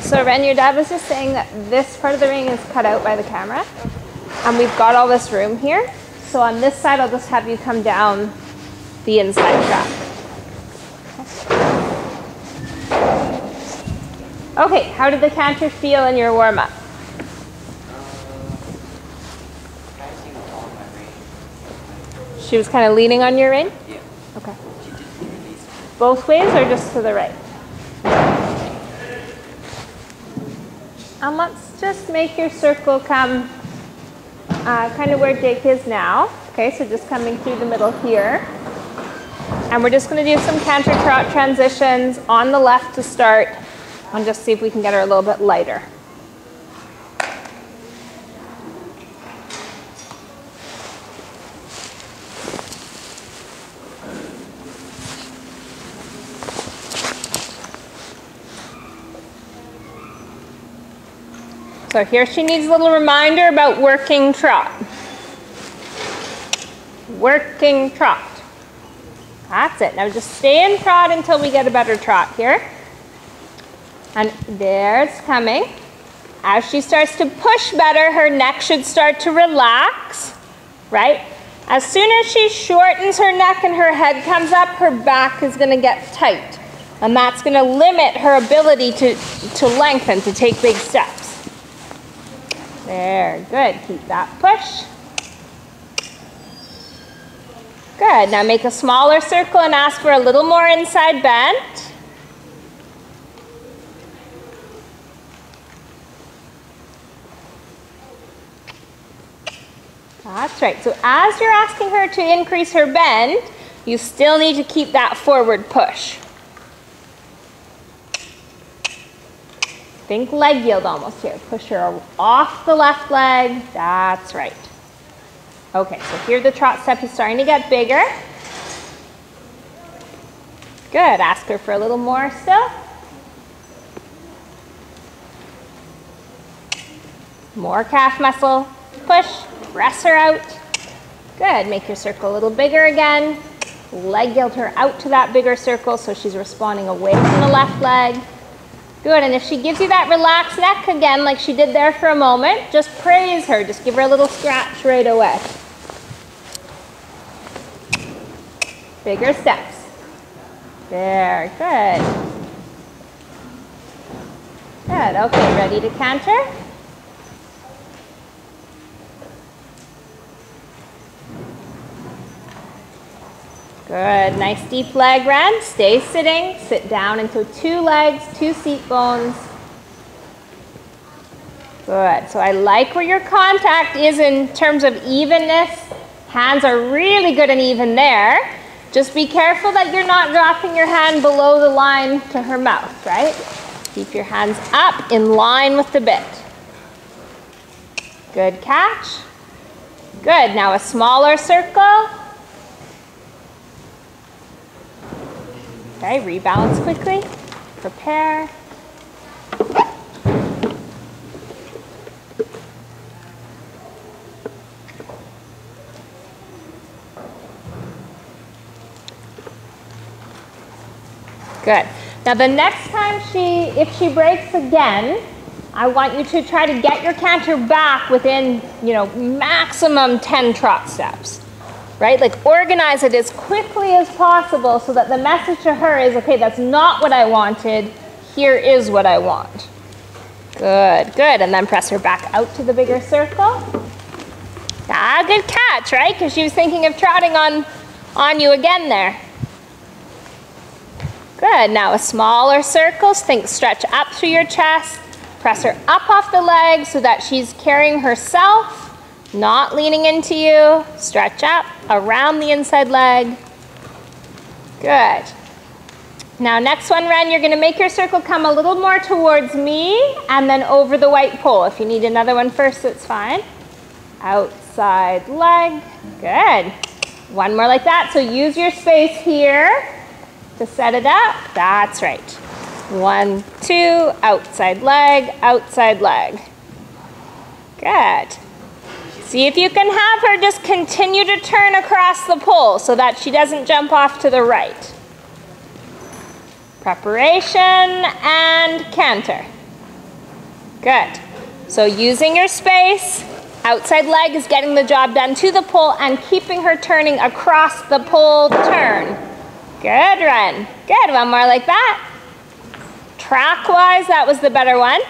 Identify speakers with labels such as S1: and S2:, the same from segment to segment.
S1: So Ren, your dad was just saying that this part of the ring is cut out by the camera. And we've got all this room here. So on this side, I'll just have you come down the inside track. Okay, how did the canter feel in your warm-up? She was kind of leaning on your rein?
S2: Yeah.
S1: Okay. Both ways or just to the right? And let's just make your circle come kind of where Jake is now. Okay, so just coming through the middle here. And we're just going to do some canter trot transitions on the left to start and just see if we can get her a little bit lighter. So here she needs a little reminder about working trot. Working trot. That's it. Now just stay in trot until we get a better trot here. And there it's coming. As she starts to push better, her neck should start to relax, right? As soon as she shortens her neck and her head comes up, her back is going to get tight. And that's going to limit her ability to lengthen, to take big steps. There, good. Keep that push. Good. Now make a smaller circle and ask for a little more inside bend. That's right. So as you're asking her to increase her bend, you still need to keep that forward push. Think leg yield almost here. Push her off the left leg. That's right. Okay, so here the trot step is starting to get bigger. Good. Ask her for a little more still. More calf muscle. Push. Press her out. Good. Make your circle a little bigger again. Leg yield her out to that bigger circle so she's responding away from the left leg. Good, and if she gives you that relaxed neck again, like she did there for a moment, just praise her. Just give her a little scratch right away. Bigger steps. There, good. Good, okay, ready to canter? Good, nice deep leg run. Stay sitting, sit down into 2 legs, 2 seat bones. Good, so I like where your contact is in terms of evenness. Hands are really good and even there. Just be careful that you're not dropping your hand below the line to her mouth, right? Keep your hands up in line with the bit. Good catch. Good, now a smaller circle. Okay, rebalance quickly. Prepare. Good. Now the next time if she breaks again, I want you to try to get your canter back within, maximum 10 trot steps. Right? Like organize it as quickly as possible so that the message to her is, okay, that's not what I wanted. Here is what I want. Good, good. And then press her back out to the bigger circle. Ah, good catch, right? Because she was thinking of trotting on you again there. Good. Now a smaller circle. Think stretch up through your chest. Press her up off the leg so that she's carrying herself. Not leaning into you. Stretch up around the inside leg. Good. Now next one, Ren, you're going to make your circle come a little more towards me and then over the white pole. If you need another one first, it's fine. Outside leg. Good. One more like that. So use your space here to set it up. That's right. 1, 2, outside leg, outside leg. Good. See if you can have her just continue to turn across the pole so that she doesn't jump off to the right. Preparation and canter. Good. So using your space, outside leg is getting the job done to the pole and keeping her turning across the pole turn. Good, Ren. Good, one more like that. Track-wise, that was the better one.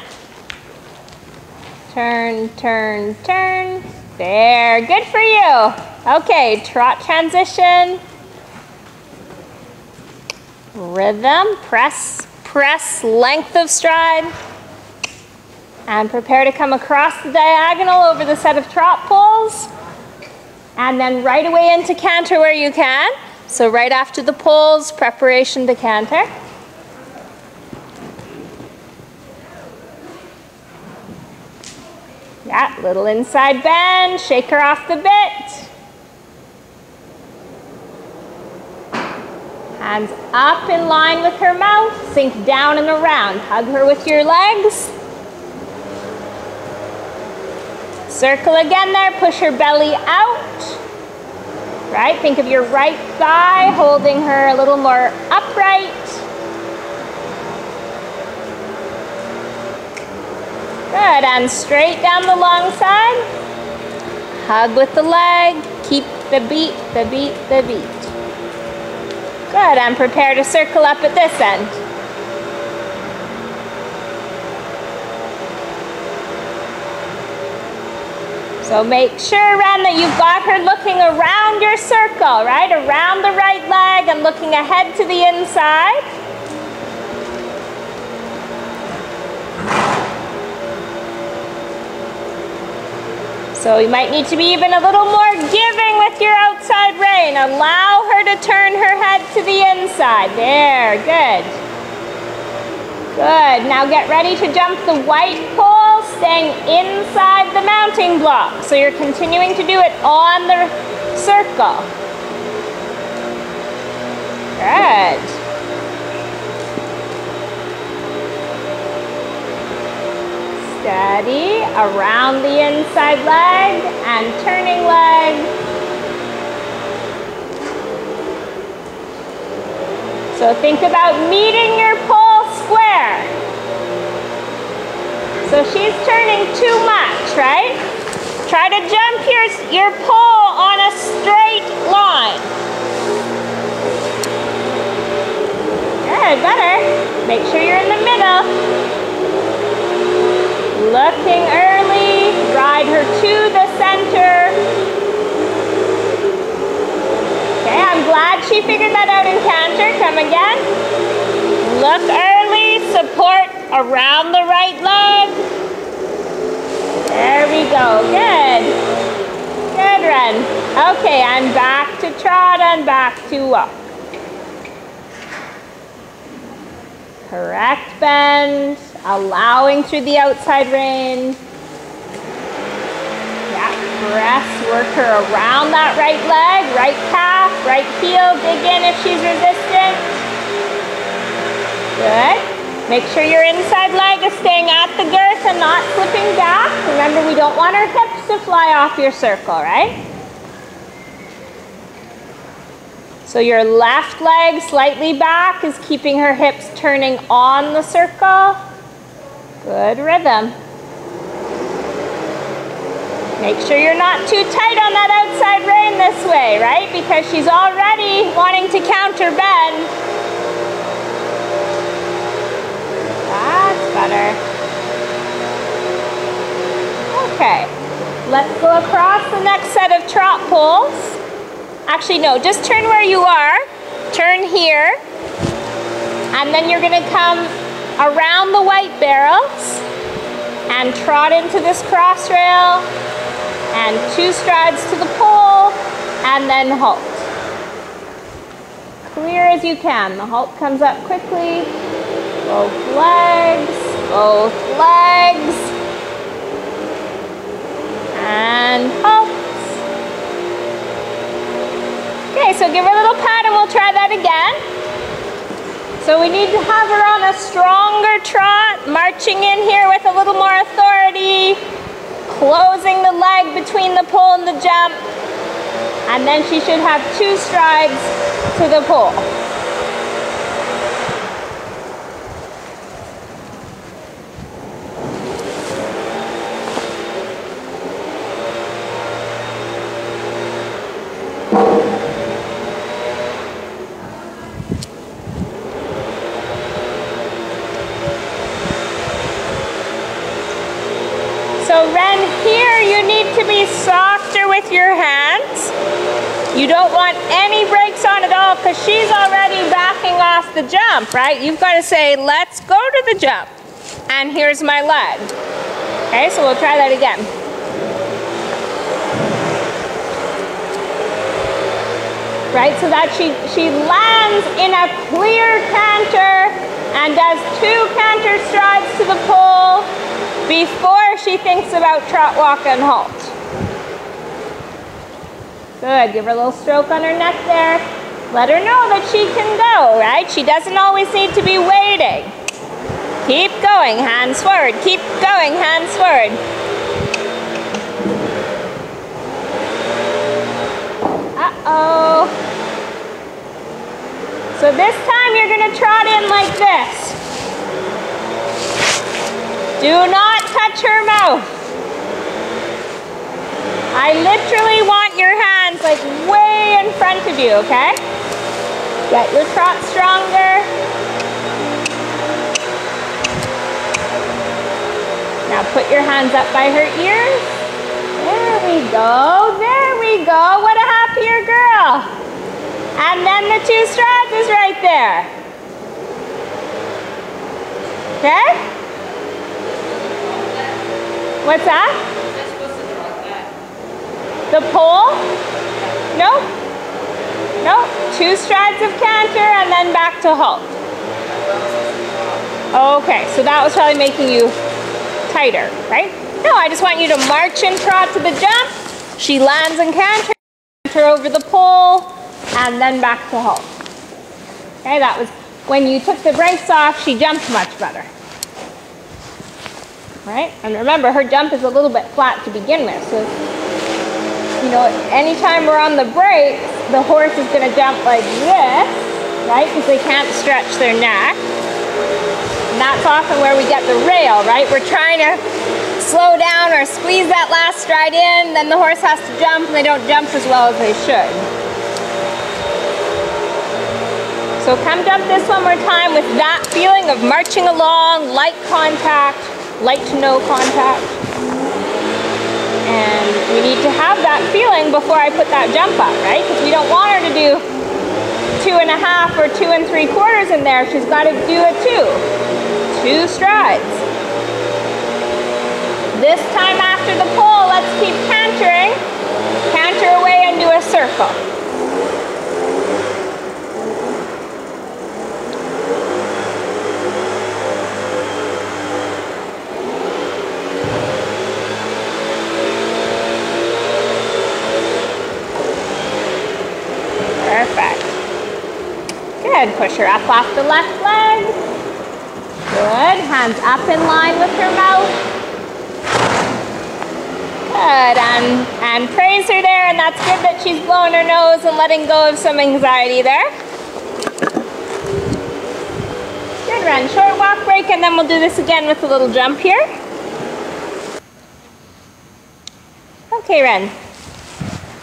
S1: Turn, turn, turn. There, good for you. Okay, trot transition. Rhythm, press, press, length of stride. And prepare to come across the diagonal over the set of trot poles. And then right away into canter where you can. So right after the poles, preparation to canter. Yeah, little inside bend, shake her off the bit. Hands up in line with her mouth, sink down and around. Hug her with your legs. Circle again there, push her belly out. Right, think of your right thigh, holding her a little more upright. Good, and straight down the long side. Hug with the leg, keep the beat, the beat, the beat. Good, and prepare to circle up at this end. So make sure, Ren, that you've got her looking around your circle, right? Around the right leg and looking ahead to the inside. So you might need to be even a little more giving with your outside rein. Allow her to turn her head to the inside. There, good. Good, now get ready to jump the white pole, staying inside the mounting block. So you're continuing to do it on the circle. Good. Steady, around the inside leg and turning leg. So think about meeting your pole square. So she's turning too much, right? Try to jump your pole on a straight line. Good, better. Make sure you're in the middle. Looking early, ride her to the center. Okay, I'm glad she figured that out in canter. Come again. Look early, support around the right leg. There we go, good. Good, Ren. Okay, and back to trot and back to walk. Correct bend, allowing through the outside rein. Yeah, press, work her around that right leg, right calf, right heel, dig in if she's resistant. Good. Make sure your inside leg is staying at the girth and not slipping back. Remember, we don't want our hips to fly off your circle, right? So your left leg slightly back is keeping her hips turning on the circle. Good rhythm. Make sure you're not too tight on that outside rein this way, right? Because she's already wanting to counter bend. That's better. Okay, let's go across the next set of trot poles. Actually, no, just turn where you are. Turn here. And then you're gonna come around the white barrels and trot into this cross rail and 2 strides to the pole and then halt. Clear as you can. The halt comes up quickly. Both legs, both legs. And halt. Okay, so give her a little pat and we'll try that again. So we need to have her on a stronger trot, marching in here with a little more authority, closing the leg between the pole and the jump, and then she should have 2 strides to the pole. So Ren, here you need to be softer with your hands. You don't want any brakes on at all because she's already backing off the jump, right? You've got to say, let's go to the jump. And here's my leg. Okay, so we'll try that again. Right, so that she lands in a clear canter and does 2 canter strides to the pole before she thinks about trot, walk, and halt. Good, give her a little stroke on her neck there. Let her know that she can go, right? She doesn't always need to be waiting. Keep going, hands forward. Keep going, hands forward. Uh-oh. So this time you're gonna trot in like this. Do not touch her mouth. I literally want your hands like way in front of you, okay? Get your trot stronger. Now put your hands up by her ears. There we go, there we go. What a happier girl. And then the 2 strides is right there. Okay? What's that? The pole? Nope. Nope. 2 strides of canter and then back to halt. Okay, so that was probably making you tighter, right? No, I just want you to march and trot to the jump. She lands and canter over the pole and then back to halt. Okay, that was when you took the brakes off, she jumped much better. Right? And remember, her jump is a little bit flat to begin with, so you know, anytime we're on the brakes, the horse is going to jump like this, right? Because they can't stretch their neck. And that's often where we get the rail, right? We're trying to slow down or squeeze that last stride in, then the horse has to jump and they don't jump as well as they should. So come jump this one more time with that feeling of marching along, light contact, light to no contact. And we need to have that feeling before I put that jump up, right? Because we don't want her to do 2.5 or 2 3/4 in there. She's got to do a 2 strides. This time after the pole, let's keep cantering. Canter away and do a circle. Perfect. Good. Push her up off the left leg. Good. Hands up in line with her mouth. Good. And praise her there. And that's good that she's blowing her nose and letting go of some anxiety there. Good, Ren. Short walk break, and then we'll do this again with a little jump here. Okay, Ren.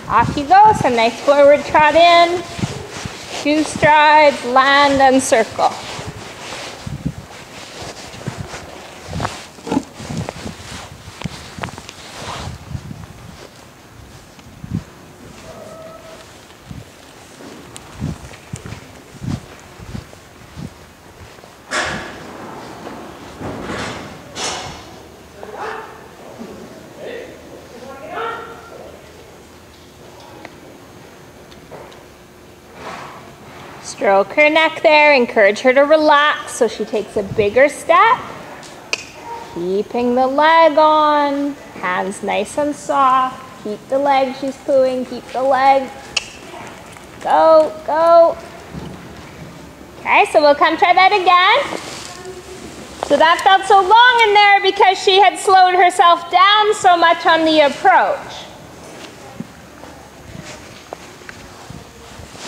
S1: Off you go, so nice forward trot in, 2 strides, land and circle. Stroke her neck there, encourage her to relax so she takes a bigger step. Keeping the leg on, hands nice and soft. Keep the leg, she's pooing, keep the leg. Go, go. Okay, so we'll come try that again. So that felt so long in there because she had slowed herself down so much on the approach.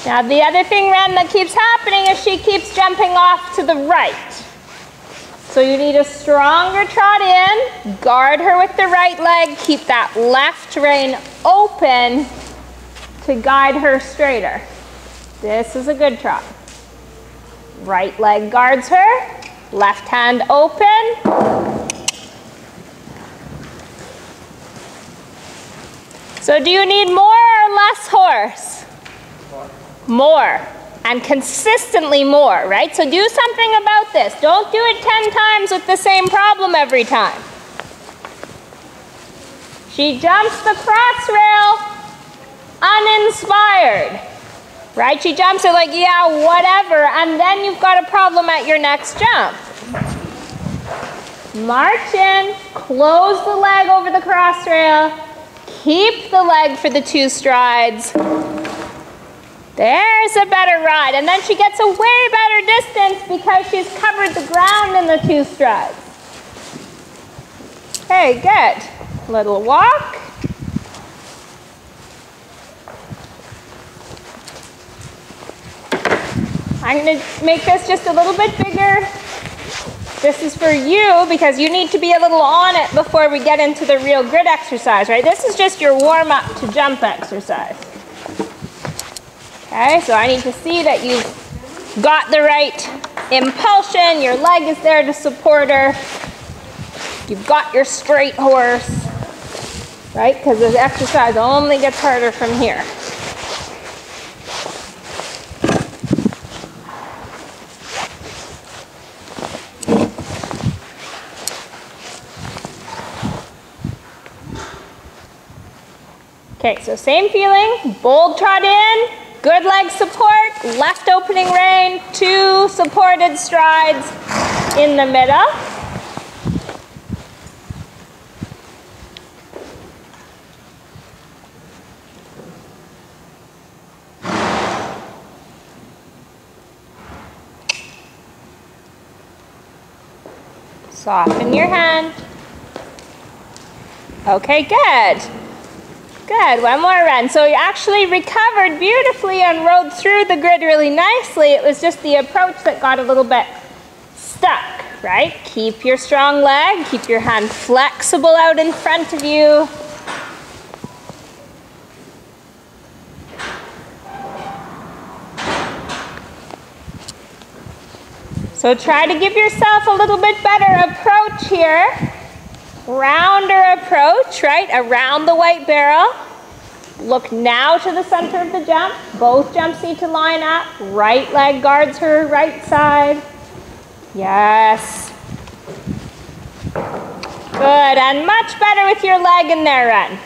S1: Now the other thing, Ren, that keeps happening is she keeps jumping off to the right. So you need a stronger trot in, guard her with the right leg, keep that left rein open to guide her straighter. This is a good trot. Right leg guards her, left hand open. So do you need more or less horse? More. And consistently more, right? So do something about this. Don't do it 10 times with the same problem every time. She jumps the cross rail uninspired, right? She jumps it like, yeah, whatever, and then you've got a problem at your next jump. March in, close the leg over the cross rail, keep the leg for the 2 strides. There's a better ride, and then she gets a way better distance because she's covered the ground in the 2 strides. Okay, good. Little walk. I'm going to make this just a little bit bigger. This is for you because you need to be a little on it before we get into the real grid exercise, right? This is just your warm-up to jump exercise. Okay, so I need to see that you've got the right impulsion, your leg is there to support her, you've got your straight horse, right? Because the exercise only gets harder from here. Okay, so same feeling, bold trot in, good leg support, left opening rein, 2 supported strides in the middle. Soften your hand. Okay, good. Good, one more run. So you actually recovered beautifully and rode through the grid really nicely. It was just the approach that got a little bit stuck, right? Keep your strong leg, keep your hand flexible out in front of you. So try to give yourself a little bit better approach here. Rounder approach, right? Around the white barrel. Look now to the center of the jump. Both jumps need to line up. Right leg guards her right side. Yes. Good, and much better with your leg in there, Ren.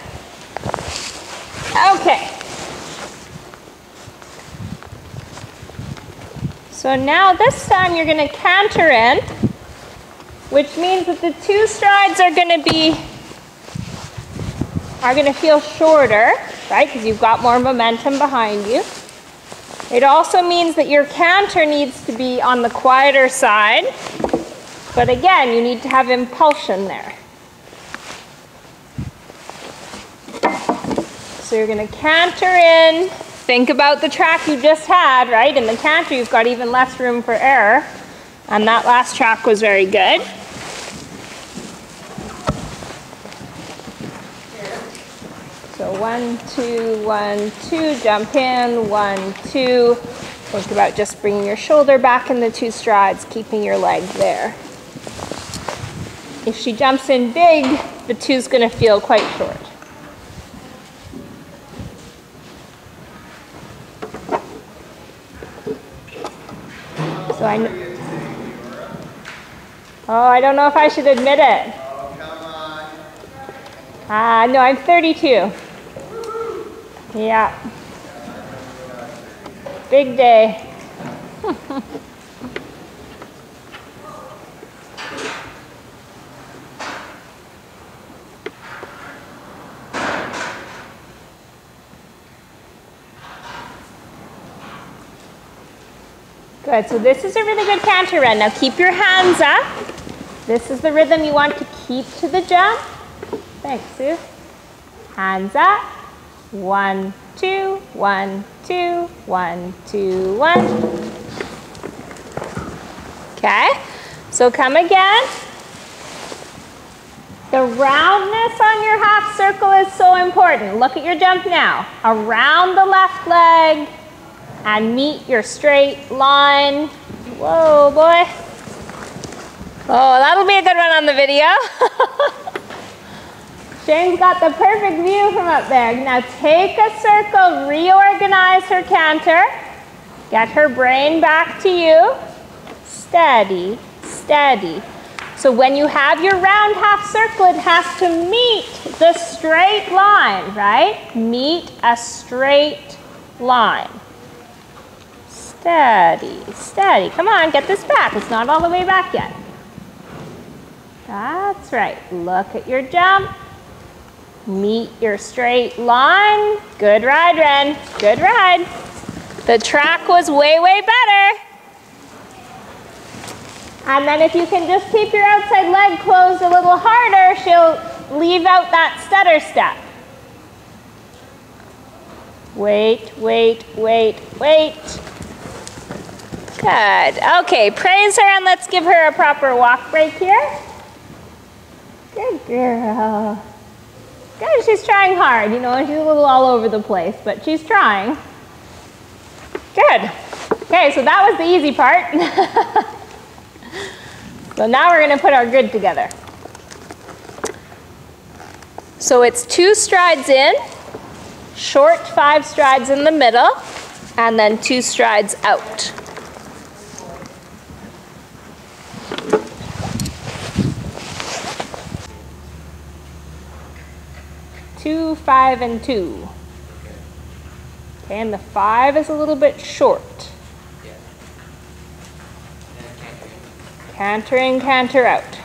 S1: Okay. So now this time you're going to canter in, which means that the 2 strides are going to feel shorter, right? Because you've got more momentum behind you. It also means that your canter needs to be on the quieter side. But again, you need to have impulsion there. So you're going to canter in. Think about the track you just had, right? In the canter, you've got even less room for error. And that last track was very good. So 1, 2, 1, 2, jump in, 1, 2. Think about just bringing your shoulder back in the 2 strides, keeping your leg there. If she jumps in big, the 2's going to feel quite short. So I don't know if I should admit it. No, I'm 32. Yeah. Big day. Good, so this is a really good canter run. Now keep your hands up. This is the rhythm you want to keep to the jump. Thanks, Sue. Hands up. 1, 2, 1, 2, 1, 2, 1. Okay, so come again. The roundness on your half circle is so important. Look at your jump now. Around the left leg and meet your straight line. Whoa, boy. Oh, that'll be a good one on the video. Shane's got the perfect view from up there. Now take a circle, reorganize her canter. Get her brain back to you. Steady, steady. So when you have your round half circle, it has to meet the straight line, right? Meet a straight line. Steady, steady. Come on, get this back. It's not all the way back yet. That's right. Look at your jump. Meet your straight line. Good ride, Ren. Good ride. The track was way, way better. And then if you can just keep your outside leg closed a little harder, she'll leave out that stutter step. Wait, wait, wait, wait. Good. Okay, praise her and let's give her a proper walk break here. Good girl. Good, she's trying hard, you know, she's a little all over the place, but she's trying. Good. Okay, so that was the easy part. So now we're going to put our grid together. So it's 2 strides in, short 5 strides in the middle, and then 2 strides out. Two, 5, and 2. Okay, and the 5 is a little bit short. Canter in, canter out.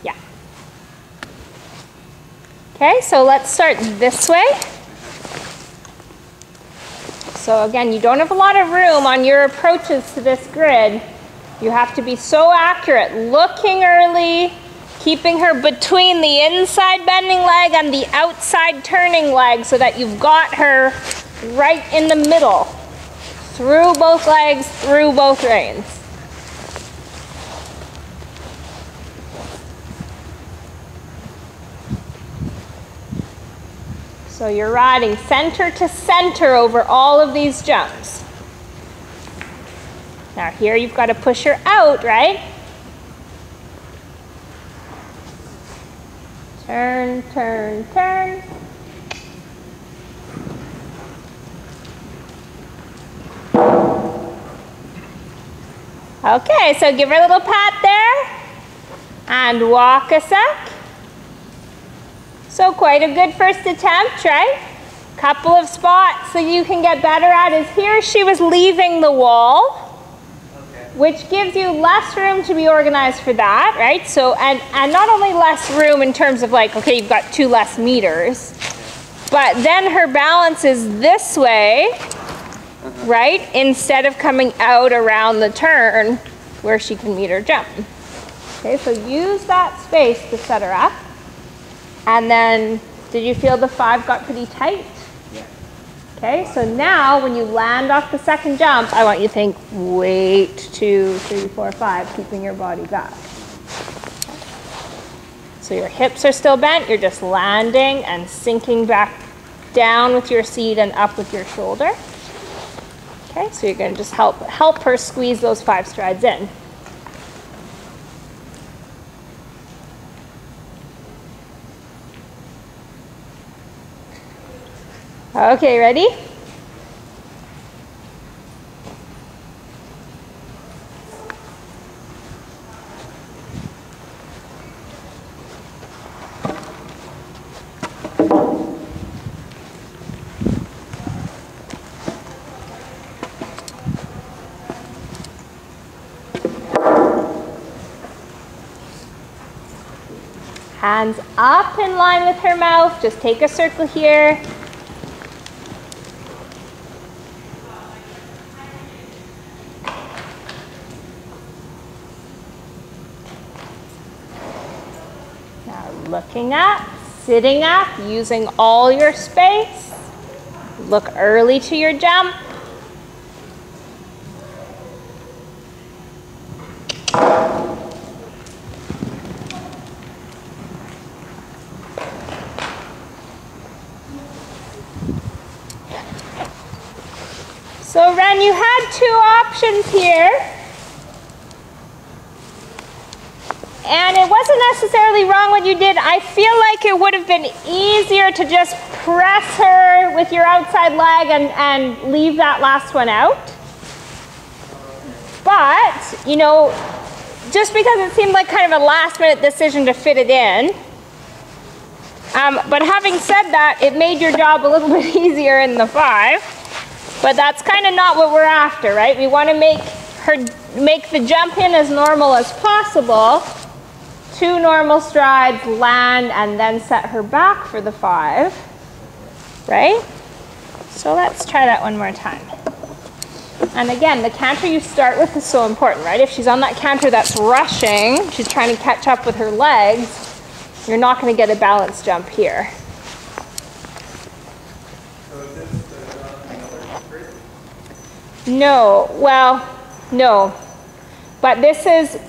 S1: Yeah. Okay, so let's start this way. So again, you don't have a lot of room on your approaches to this grid. You have to be so accurate, looking early, keeping her between the inside bending leg and the outside turning leg so that you've got her right in the middle, through both legs, through both reins. So you're riding center to center over all of these jumps. Now here you've got to push her out, right? Turn, turn, turn. Okay, so give her a little pat there and walk a sec. So quite a good first attempt, right? Couple of spots that you can get better at is here she was leaving the wall, which gives you less room to be organized for that, right? So, and not only less room in terms of like, okay, you've got 2 less meters, but then her balance is this way, right? Instead of coming out around the turn where she can meet her jump. Okay, so use that space to set her up. And then, did you feel the 5 got pretty tight? Yeah. Okay, so now when you land off the second jump, I want you to think, wait, 2, 3, 4, 5, keeping your body back. So your hips are still bent, you're just landing and sinking back down with your seat and up with your shoulder. Okay, so you're going to just help her squeeze those 5 strides in. Okay, ready? Hands up in line with her mouth. Just take a circle here. Looking up, sitting up, using all your space. Look early to your jump. So Ren, you had 2 options here. And it wasn't necessarily wrong what you did. I feel like it would have been easier to just press her with your outside leg and leave that last one out. But, you know, just because it seemed like kind of a last minute decision to fit it in. But having said that, it made your job a little bit easier in the 5. But that's kind of not what we're after, right? We want to make the jump in as normal as possible. 2 normal strides, land, and then set her back for the 5, right? So let's try that one more time. And again, the canter you start with is so important, right? If she's on that canter that's rushing, she's trying to catch up with her legs, you're not going to get a balance jump here.
S2: So is this the grid?
S1: No, well, no. But this is,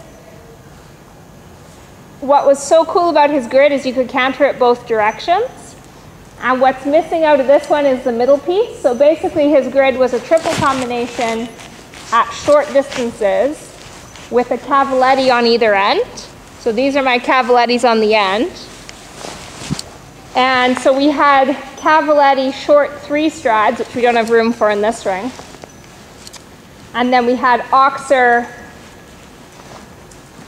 S1: what was so cool about his grid is you could canter it both directions. And what's missing out of this one is the middle piece. So basically his grid was a triple combination at short distances with a cavaletti on either end. So these are my cavalettis on the end. And so we had cavaletti short 3 strides, which we don't have room for in this ring. And then we had oxer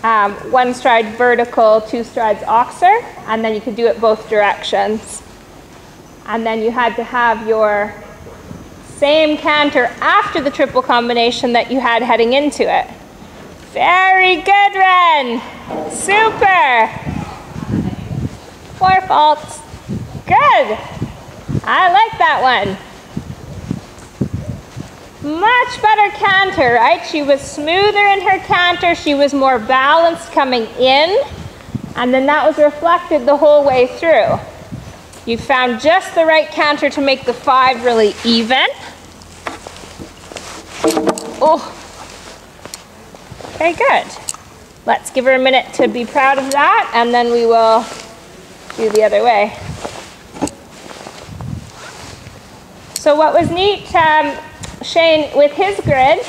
S1: 1 stride vertical, 2 strides oxer, and then you could do it both directions. And then you had to have your same canter after the triple combination that you had heading into it. Very good, Ren. Super. 4 faults. Good. I like that one. Much better canter, right? She was smoother in her canter. She was more balanced coming in. And then that was reflected the whole way through. You found just the right canter to make the 5 really even. Oh. Okay, good. Let's give her a minute to be proud of that, and then we will do the other way. So what was neat, Shane, with his grid,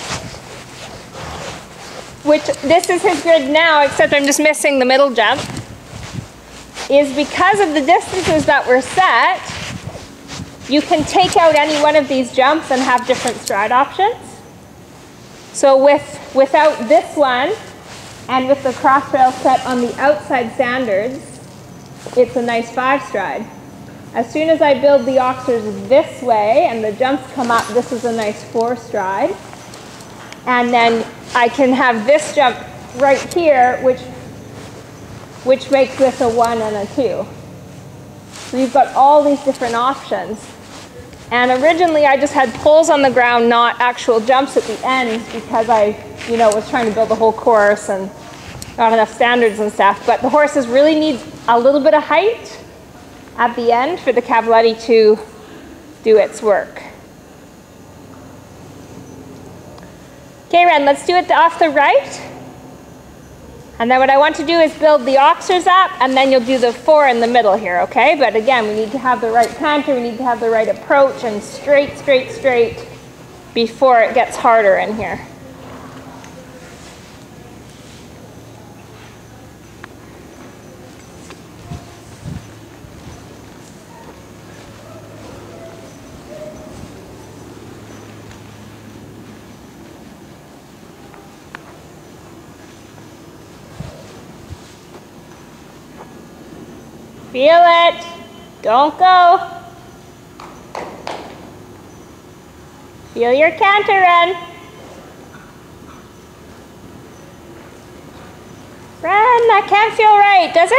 S1: which this is his grid now, except I'm just missing the middle jump, is because of the distances that were set, you can take out any one of these jumps and have different stride options. So without this one, and with the cross rail set on the outside standards, it's a nice 5 stride. As soon as I build the oxers this way and the jumps come up, this is a nice 4 stride. And then I can have this jump right here, which makes this a 1 and a 2. So you've got all these different options. And originally I just had pulls on the ground, not actual jumps at the end, because I, was trying to build the whole course and not enough standards and stuff. But the horses really need a little bit of height at the end for the cavaletti to do its work. Okay, Ren, let's do it off the right. And then what I want to do is build the oxers up, and then you'll do the 4 in the middle here, okay? But again, we need to have the right canter, we need to have the right approach, and straight, straight, straight before it gets harder in here. Feel it. Don't go. Feel your canter, Ren. Ren, that can't feel right, does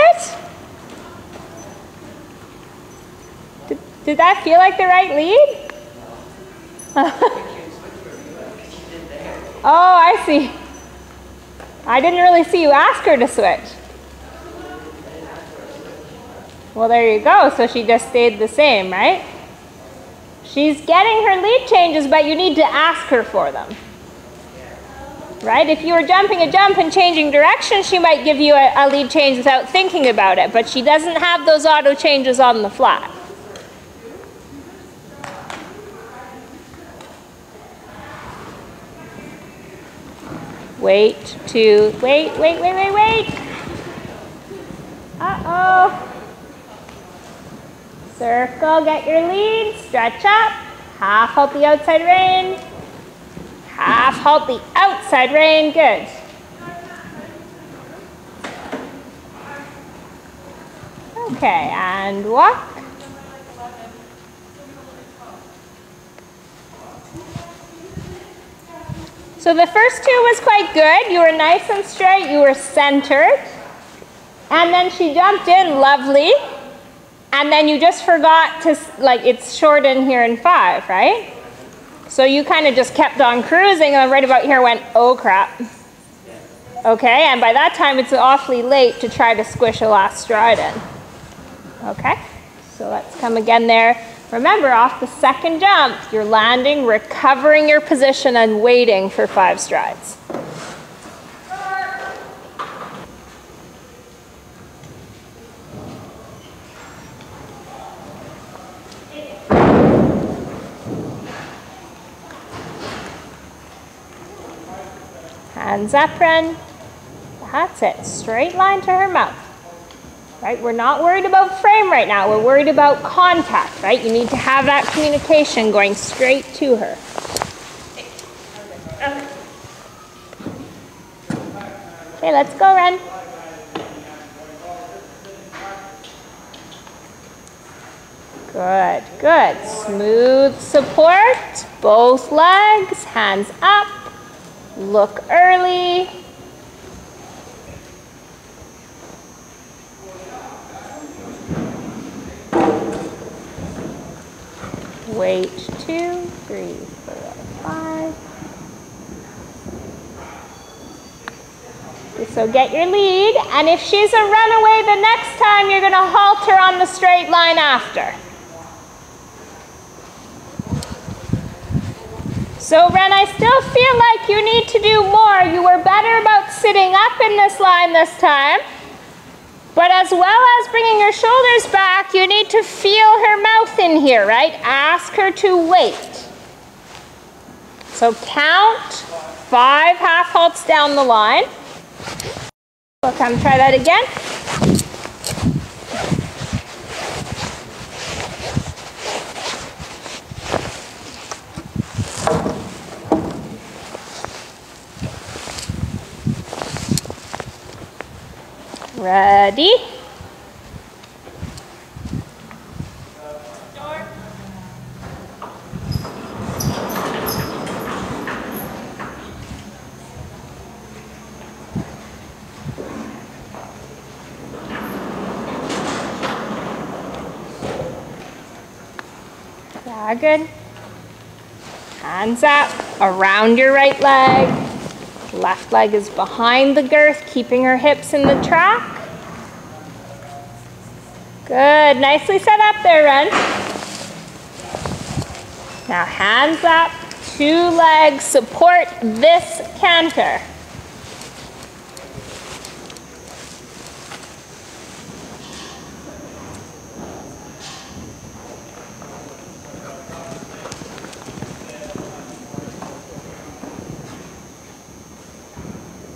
S1: it? Did that feel like the right lead? Oh, I see. I didn't really see you ask her to switch. Well, there you go. So she just stayed the same, right? She's getting her lead changes, but you need to ask her for them. Right? If you were jumping a jump and changing direction, she might give you a lead change without thinking about it, but she doesn't have those auto changes on the flat. Wait. Uh-oh. Circle, get your lead, stretch up. Half halt the outside rein. Half halt the outside rein, good. Okay, and walk. So the first two was quite good. You were nice and straight, you were centered. And then she jumped in, lovely. And then you just forgot to, like, it's short in here in 5, right? So you kind of just kept on cruising, and then right about here went, oh crap. Okay, and by that time it's awfully late to try to squish a last stride in. Okay, so let's come again there. Remember, off the second jump, you're landing, recovering your position, and waiting for 5 strides. Hands up, Ren. That's it. Straight line to her mouth. Right? We're not worried about frame right now. We're worried about contact, right? You need to have that communication going straight to her. Okay, let's go, Ren. Good, good. Smooth support. Both legs, hands up. Look early. Wait, 2, 3, 4, 5. Okay, so get your lead, and if she's a runaway the next time, you're going to halt her on the straight line after. So Ren, I still feel like you need to do more. You were better about sitting up in this line this time. But as well as bringing your shoulders back, you need to feel her mouth in here, right? Ask her to wait. So count 5 half halts down the line. We'll come try that again. Ready? Yeah, good. Hands up, around your right leg. Left leg is behind the girth, keeping her hips in the track. Good, nicely set up there, Ren. Now hands up, 2 legs, support this canter.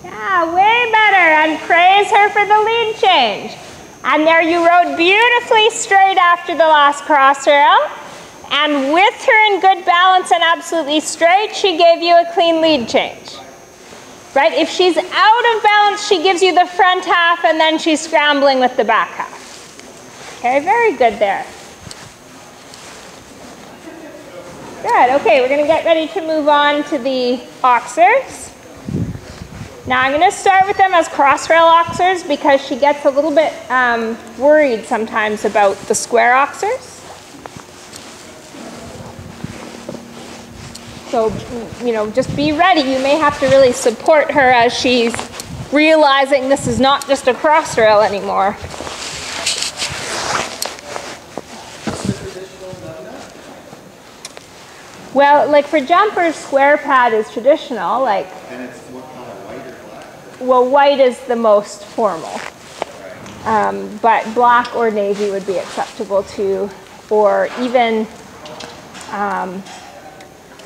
S1: Yeah, way better, and praise her for the lead change. And there you rode beautifully straight after the last cross rail. And with her in good balance and absolutely straight, she gave you a clean lead change. Right? If she's out of balance, she gives you the front half, and then she's scrambling with the back half. Okay, very good there. Good, okay, we're gonna get ready to move on to the oxers. Now I'm going to start with them as cross rail oxers because she gets a little bit worried sometimes about the square oxers. So, you know, just be ready. You may have to really support her as she's realizing this is not just a cross rail anymore. Well, like for jumpers, square pad is traditional. Like.
S2: And it's what kind of white or black?
S1: Well, white is the most formal, but black or navy would be acceptable too, or even,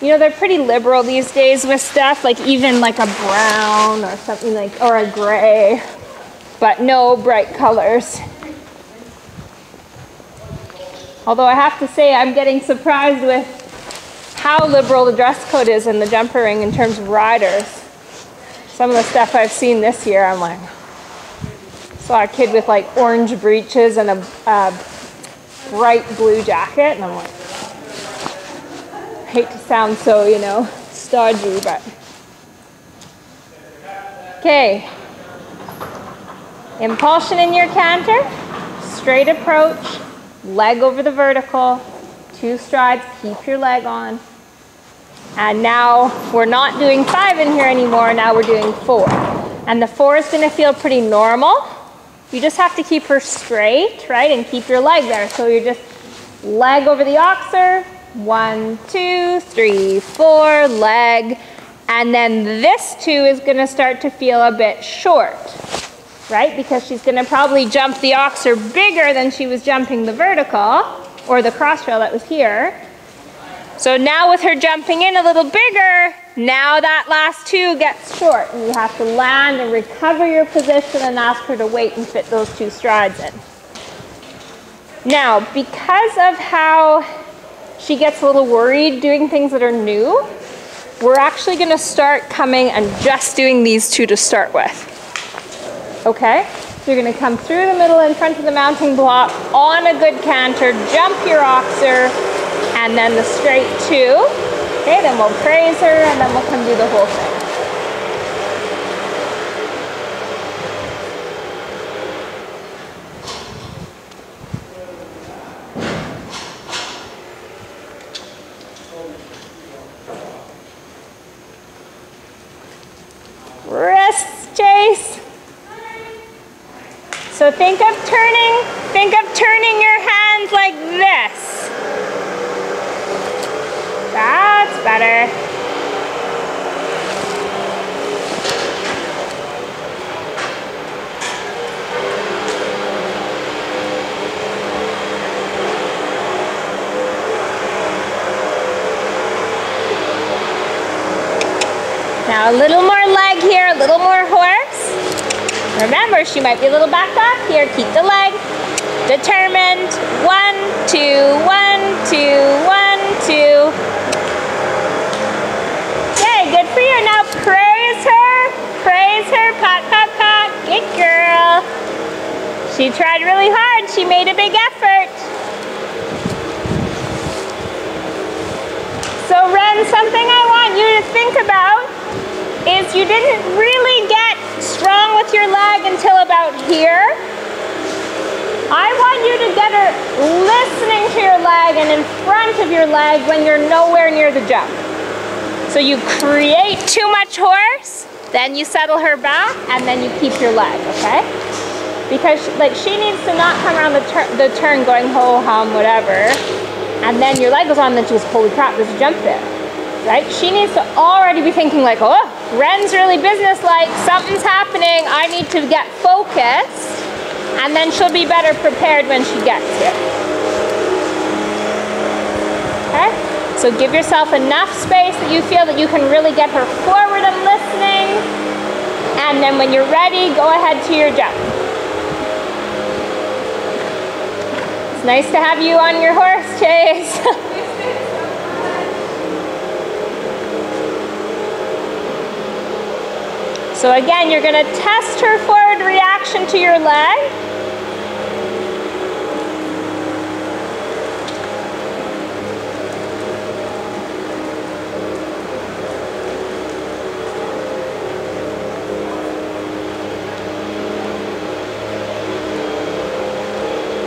S1: you know, they're pretty liberal these days with stuff, like even like a brown or something like, or a gray. but no bright colors. Although I have to say, I'm getting surprised with how liberal the dress code is in the jumper ring in terms of riders. Some of the stuff I've seen this year, I'm like, saw a kid with like orange breeches and a bright blue jacket, and I'm like, I hate to sound so, you know, stodgy, but. Okay. Impulsion in your canter, straight approach, leg over the vertical, 2 strides, keep your leg on. And now we're not doing 5 in here anymore, now we're doing 4. And the 4 is gonna feel pretty normal. You just have to keep her straight, right? And keep your leg there. So you're just leg over the oxer, 1, 2, 3, 4, leg. And then this 2 is gonna start to feel a bit short, right? Because she's gonna probably jump the oxer bigger than she was jumping the vertical, or the cross trail that was here. So now with her jumping in a little bigger, now that last 2 gets short, and you have to land and recover your position and ask her to wait and fit those 2 strides in. Now, because of how she gets a little worried doing things that are new, we're actually gonna start coming and just doing these 2 to start with. Okay? So you're gonna come through the middle in front of the mounting block on a good canter, jump your oxer, and then the straight 2. Okay, then we'll praise her, and then we'll come do the whole thing. Wrists, Chase. So think of turning your hands like this. That's better. Now a little more leg here, a little more horse. Remember, she might be a little backed off here. Keep the leg. Determined. 1, 2, 1, 2, 1, 2. Okay, good for you. Now praise her. Praise her. Pat, pat, pat. Good girl. She tried really hard. She made a big effort. So Ren, something I want you to think about is you didn't really get strong with your leg until about here. I want you to get her listening to your leg and in front of your leg when you're nowhere near the jump. So you create too much horse, then you settle her back, and then you keep your leg, okay? Because like she needs to not come around the turn going ho hum whatever, and then your leg goes on, and then she goes, holy crap, there's a jump there. Right? She needs to already be thinking like, oh, Ren's really businesslike, something's happening, I need to get focused, and then she'll be better prepared when she gets here. Okay? So give yourself enough space that you feel that you can really get her forward and listening, and then when you're ready, go ahead to your jump. It's nice to have you on your horse, Chase. So again, you're going to test her forward reaction to your leg.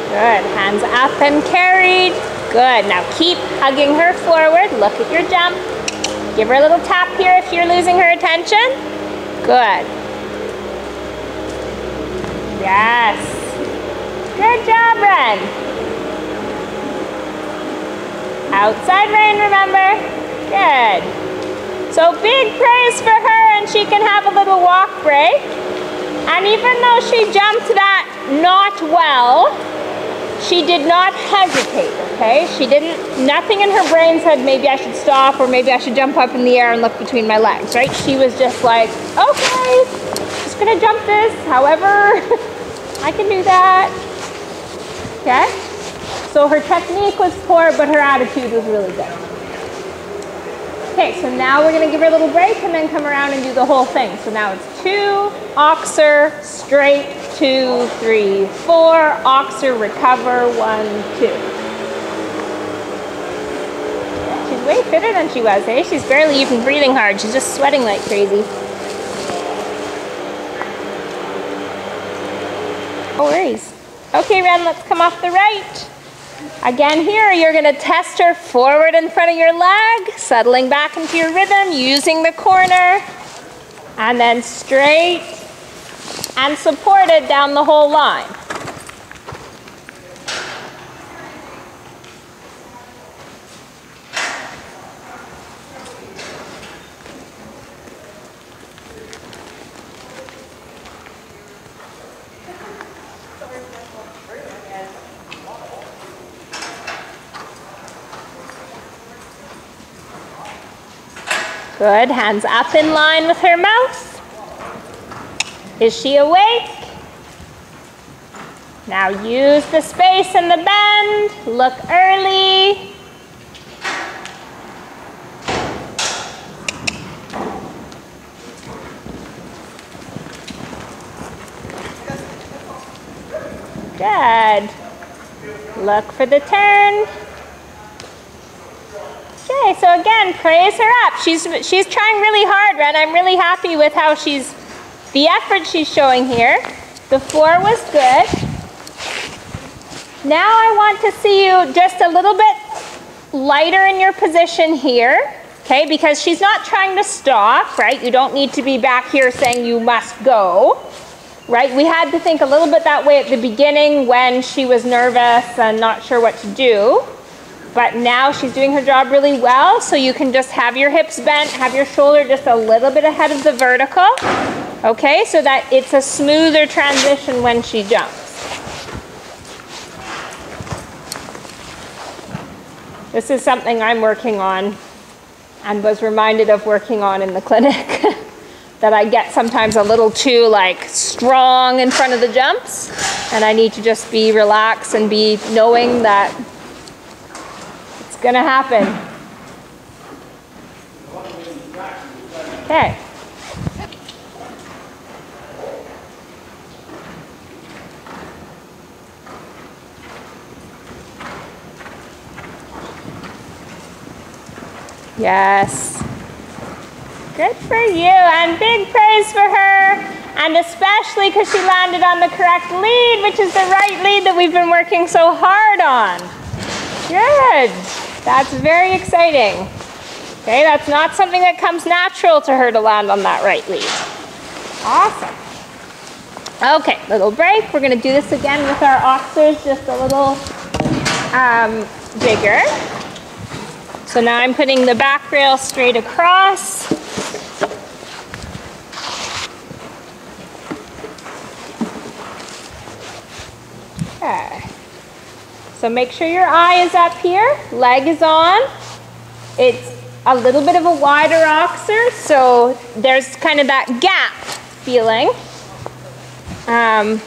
S1: Good. Hands up and carried. Good. Now keep hugging her forward. Look at your jump. Give her a little tap here if you're losing her attention. Good. Yes. Good job, Ren. Outside rein, remember? Good. So big praise for her, and she can have a little walk break. And even though she jumped that not well, she did not hesitate, okay? She didn't, nothing in her brain said maybe I should stop or maybe I should jump up in the air and look between my legs, right? She was just like, okay, just gonna jump this, however I can do that. Okay? So her technique was poor, but her attitude was really good. Okay, so now we're gonna give her a little break and then come around and do the whole thing. So now it's 2, oxer, straight, 2, 3, 4, oxer, recover, 1, 2. She's way fitter than she was, eh? She's barely even breathing hard. She's just sweating like crazy. No worries. Okay, Ren, let's come off the right. Again here, you're gonna test her forward in front of your leg, settling back into your rhythm, using the corner, and then straight and supported down the whole line. Good, hands up in line with her mouth. Is she awake? Now use the space in the bend. Look early. Good. Look for the turn. Okay, so again, praise her up. She's trying really hard, Ren. I'm really happy with how the effort she's showing here. The 4 was good. Now I want to see you just a little bit lighter in your position here, okay? Because she's not trying to stop, right? You don't need to be back here saying you must go, right? We had to think a little bit that way at the beginning when she was nervous and not sure what to do. But now she's doing her job really well, so you can just have your hips bent, have your shoulder just a little bit ahead of the vertical, okay, so that it's a smoother transition when she jumps. This is something I'm working on and was reminded of working on in the clinic, that I get sometimes a little too like strong in front of the jumps, and I need to just be relaxed and be knowing that gonna happen. Okay. Yes. Good for you, and big praise for her, and especially because she landed on the correct lead, which is the right lead that we've been working so hard on. Good. That's very exciting. Okay, that's not something that comes natural to her to land on that right lead. Awesome. Okay, little break. We're going to do this again with our oxers, just a little bigger. So now I'm putting the back rail straight across. Okay. So make sure your eye is up here, leg is on. It's a little bit of a wider oxer, so there's kind of that gap feeling. And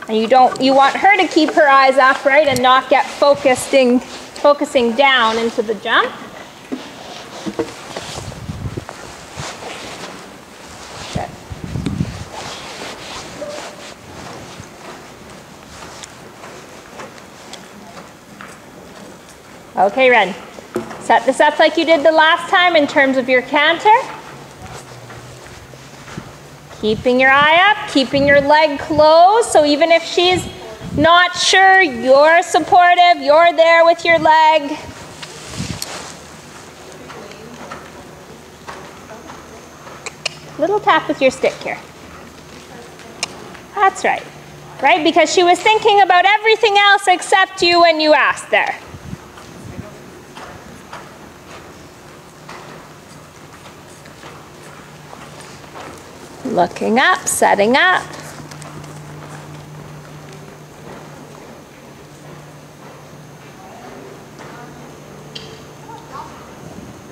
S1: you want her to keep her eyes upright and not get focusing down into the jump. Okay, Ren, set this up like you did the last time in terms of your canter. Keeping your eye up, keeping your leg closed, so even if she's not sure, you're supportive, you're there with your leg. Little tap with your stick here. That's right. Right, because she was thinking about everything else except you when you asked there. Looking up, setting up.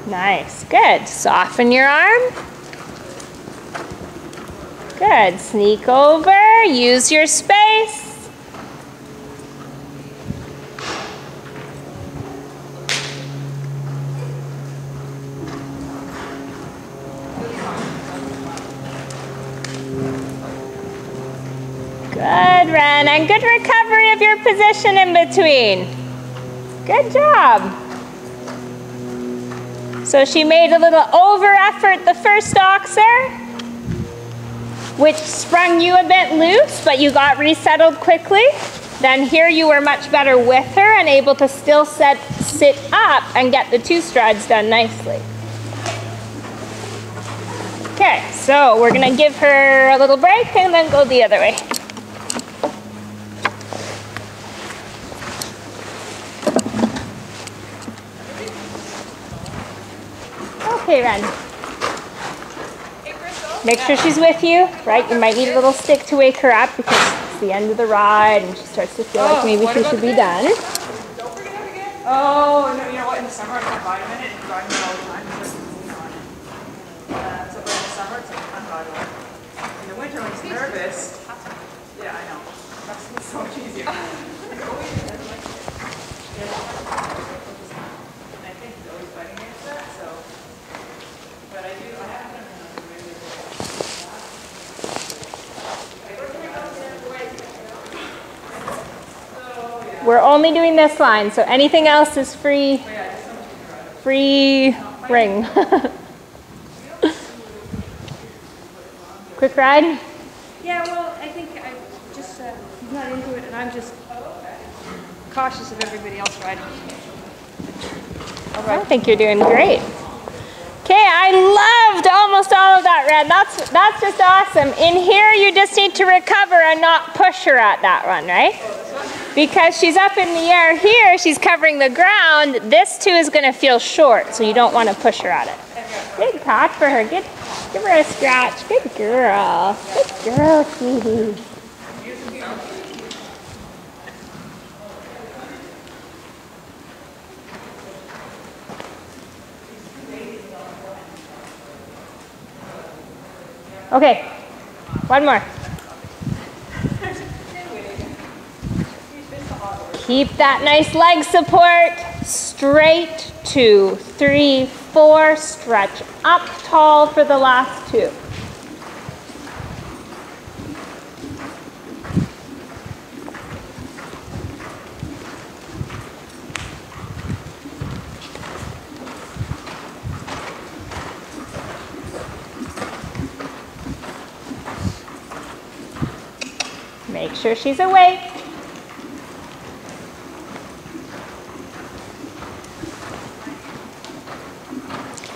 S1: Nice, good. Soften your arm. Good. Good. Sneak over. Use your space. Good, Ren, and good recovery of your position in between. Good job. So she made a little over effort the first oxer, which sprung you a bit loose, but you got resettled quickly. Then here you were much better with her and able to still sit up and get the 2 strides done nicely. Okay, so we're gonna give her a little break and then go the other way. Okay, Ren. Make sure she's with you, right? You might need a little stick to wake her up because it's the end of the ride and she starts to feel like maybe she should be done.
S3: Don't forget that again. Oh, no, you know what? In the summer, I can vitamin it and vitamin all the time because there's a on it. So, but in the summer, it's like unvitamin. In the winter, when she's nervous, yeah, I know. That's so much easier. I think he's always fighting against that, so. But I have done another really good.
S1: We're only doing this line, so anything else is free ring. Quick ride?
S3: Yeah, well, I think I just, he's not into it, and I'm just cautious of everybody else riding.
S1: I think you're doing great. Okay, I loved almost all of that, Red. That's just awesome. In here, you just need to recover and not push her at that one, right? Because she's up in the air here, she's covering the ground. This too is going to feel short, so you don't want to push her at it. Good catch for her. Good. Give her a scratch. Good girl. Good girl, sweetie. Okay, one more. Keep that nice leg support. Straight, 2, 3, 4. Stretch up tall for the last 2. Make sure she's awake.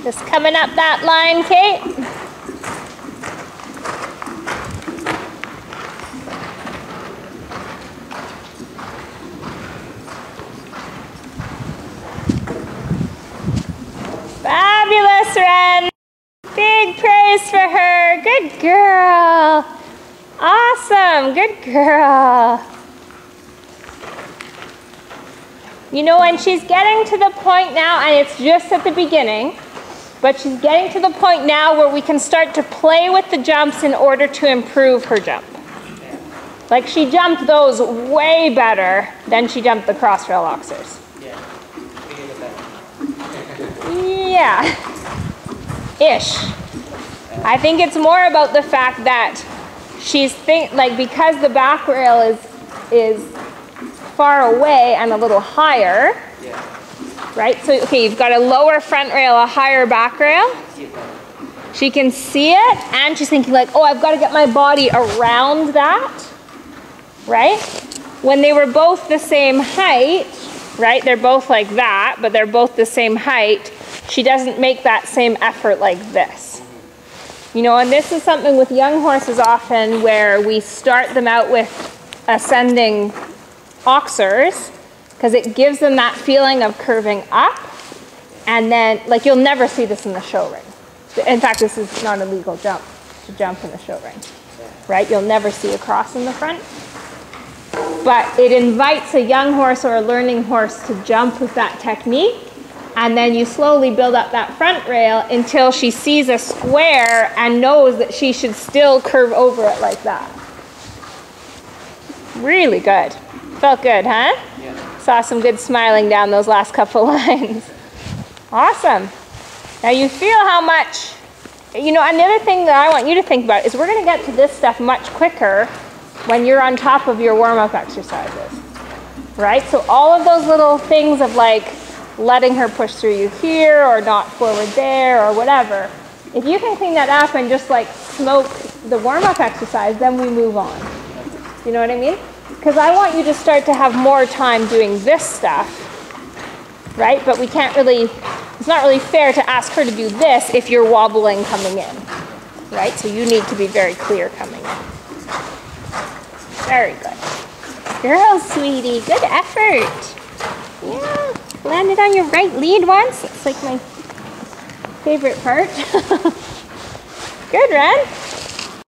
S1: Just coming up that line, Kate. Fabulous, Ren. Big praise for her. Good girl. Awesome. Good girl. You know, when she's getting to the point now, and it's just at the beginning, but she's getting to the point now where we can start to play with the jumps in order to improve her jump. Like she jumped those way better than she jumped the crossrail oxers. Yeah. Ish. I think it's more about the fact that she's because the back rail is far away and a little higher. Right? So, okay, you've got a lower front rail, a higher back rail. She can see it, and she's thinking like, oh, I've got to get my body around that, right? When they were both the same height, right? They're both like that, but they're both the same height. She doesn't make that same effort like this. You know, and this is something with young horses often where we start them out with ascending oxers, because it gives them that feeling of curving up, and then, like, you'll never see this in the show ring. In fact, this is not a legal jump to jump in the show ring, right? You'll never see a cross in the front. But it invites a young horse or a learning horse to jump with that technique, And then you slowly build up that front rail until she sees a square and knows that she should still curve over it like that. Really good. Felt good, huh?
S2: Yeah.
S1: Saw some good smiling down those last couple lines. Awesome. Now you feel how much, another thing that I want you to think about is we're going to get to this stuff much quicker when you're on top of your warm-up exercises, right? So all of those little things of like letting her push through you here or not forward there or whatever, if you can clean that up and just like smoke the warm-up exercise, then we move on. You know what I mean? Because I want you to start to have more time doing this stuff, right? But we can't really, it's not really fair to ask her to do this if you're wobbling coming in, right? So you need to be very clear coming in. Very good. Girl, sweetie, good effort. Yeah, landed on your right lead once. It's like my favorite part. Good, Ren.